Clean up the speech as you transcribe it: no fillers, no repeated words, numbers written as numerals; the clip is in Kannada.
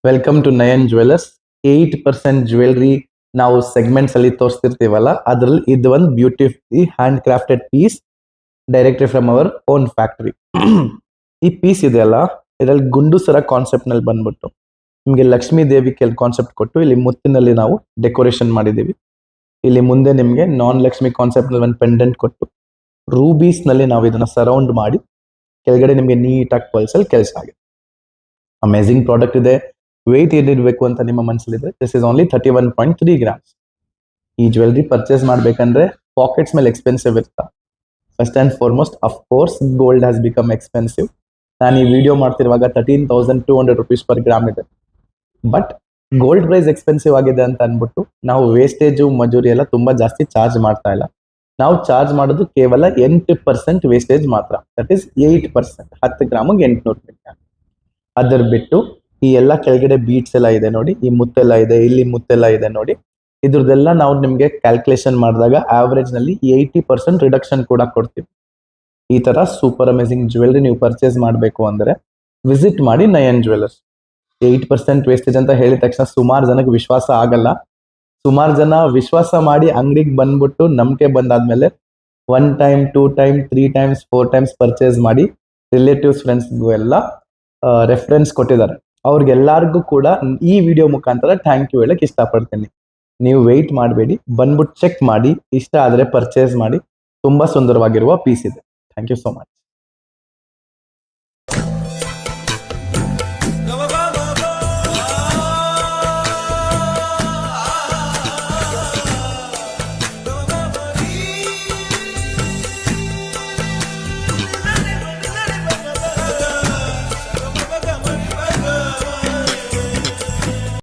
Welcome to Nayan jewellers. 8% jewellery ನಾವು ಸೆಗ್ಮೆಂಟ್ಸ್ ಅಲ್ಲಿ ತೋರಿಸ್ತಿರ್ತೀವಲ್ಲ, ಅದ್ರಲ್ಲಿ ಇದು ಒಂದು beautifully hand crafted piece directly from our own factory. ಈ ಪೀಸ್ ಇದೆಯಲ್ಲ, ಇದರಲ್ಲಿ ಗುಂಡು ಸರ ಕಾನ್ಸೆಪ್ಟ್ ನಲ್ಲಿ ಬಂದ್ಬಿಟ್ಟು ನಿಮಗೆ ಲಕ್ಷ್ಮೀ ದೇವಿ ಕಾನ್ಸೆಪ್ಟ್ ಕೊಟ್ಟು ಇಲ್ಲಿ ಮುತ್ತಿನಲ್ಲಿ ನಾವು ಡೆಕೋರೇಷನ್ ಮಾಡಿದೀವಿ. ಇಲ್ಲಿ ಮುಂದೆ ನಿಮಗೆ ನಾನ್ ಲಕ್ಷ್ಮಿ ಕಾನ್ಸೆಪ್ಟ್ ನಲ್ಲಿ ಒಂದು ಪೆಂಡೆಂಟ್ ಕೊಟ್ಟು ರೂಬೀಸ್ ನಲ್ಲಿ ನಾವು ಇದನ್ನ ಸರೌಂಡ್ ಮಾಡಿ ಕೆಳಗಡೆ ನಿಮಗೆ ನೀಟಾಗಿ ಪಲ್ಸಲ್ಲಿ ಕೆಲಸ ಆಗಿದೆ. ಅಮೇಸಿಂಗ್ ಪ್ರಾಡಕ್ಟ್ ಇದೆ. ವೆಯ್ಟ್ ಏನಿರಬೇಕು ಅಂತ ನಿಮ್ಮ ಮನಸ್ಸಲ್ಲಿದೆ. This is only 31.3 grams. ಈ ಜ್ಯುವೆಲ್ರಿ ಪರ್ಚೇಸ್ ಮಾಡ್ಬೇಕಂದ್ರೆ ಪಾಕೆಟ್ಸ್ ಮೇಲೆ ಎಕ್ಸ್ಪೆನ್ಸಿವ್ ಇರ್ತಾ. First and foremost of course gold has become expensive. ನಾನು ಈ ವಿಡಿಯೋ ಮಾಡ್ತಿರುವಾಗ 13,200 ರುಪೀಸ್ ಪರ್ ಗ್ರಾಮ್ ಇದೆ. ಬಟ್ ಗೋಲ್ಡ್ ಪ್ರೈಸ್ ಎಕ್ಸ್ಪೆನ್ಸಿವ್ ಆಗಿದೆ ಅಂತ ಅಂದ್ಬಿಟ್ಟು ನಾವು ವೇಸ್ಟೇಜು ಮಜೂರಿ ಎಲ್ಲ ತುಂಬಾ ಜಾಸ್ತಿ ಚಾರ್ಜ್ ಮಾಡ್ತಾ ಇಲ್ಲ. ನಾವು ಚಾರ್ಜ್ ಮಾಡೋದು ಕೇವಲ 8% ವೇಸ್ಟೇಜ್ ಮಾತ್ರ. That is 8%. 10 ಗ್ರಾಮಿಗೆ 800 ರೂಪಾಯಿ. ಅದರ ಬಿಟ್ಟು ಈ ಎಲ್ಲ ಕೆಳಗಡೆ ಬೀಟ್ಸ್ ಎಲ್ಲ ಇದೆ ನೋಡಿ, ಈ ಮುತ್ತೆಲ್ಲ ಇದೆ, ಇಲ್ಲಿ ಮುತ್ತೆಲ್ಲ ಇದೆ ನೋಡಿ. ಇದ್ರದ್ದೆಲ್ಲ ನಾವು ನಿಮಗೆ ಕ್ಯಾಲ್ಕುಲೇಷನ್ ಮಾಡಿದಾಗ ಆವರೇಜ್ ನಲ್ಲಿ 80% ರಿಡಕ್ಷನ್ ಕೂಡ ಕೊಡ್ತೀವಿ. ಈ ತರ ಸೂಪರ್ ಅಮೇಸಿಂಗ್ ಜ್ಯುವೆಲ್ರಿ ನೀವು ಪರ್ಚೇಸ್ ಮಾಡಬೇಕು ಅಂದ್ರೆ ವಿಸಿಟ್ ಮಾಡಿ ನಯನ್ ಜ್ಯುವೆಲರ್ಸ್. 8% ವೇಸ್ಟೇಜ್ ಅಂತ ಹೇಳಿದ ತಕ್ಷಣ ಸುಮಾರು ಜನಕ್ಕೆ ವಿಶ್ವಾಸ ಆಗಲ್ಲ. ಸುಮಾರು ಜನ ವಿಶ್ವಾಸ ಮಾಡಿ ಅಂಗಡಿಗೆ ಬಂದ್ಬಿಟ್ಟು ನಂಬಿಕೆ ಬಂದಾದ್ಮೇಲೆ 1 time 2 time 3 times 4 times purchase ಮಾಡಿ ರಿಲೇಟಿವ್ಸ್ ಫ್ರೆಂಡ್ಸ್ಗೂ ಎಲ್ಲ ರೆಫರೆನ್ಸ್ ಕೊಟ್ಟಿದ್ದಾರೆ. ಅವ್ರಿಗೆಲ್ಲರಿಗೂ ಕೂಡ ಈ ವಿಡಿಯೋ ಮುಖಾಂತರ ಥ್ಯಾಂಕ್ ಯು ಹೇಳಕ್ ಇಷ್ಟಪಡ್ತೀನಿ. ನೀವು ವೆಯ್ಟ್ ಮಾಡಬೇಡಿ, ಬಂದ್ಬಿಟ್ಟು ಚೆಕ್ ಮಾಡಿ, ಇಷ್ಟ ಆದರೆ ಪರ್ಚೇಸ್ ಮಾಡಿ. ತುಂಬಾ ಸುಂದರವಾಗಿರುವ ಪೀಸ್ ಇದೆ. Thank you so much.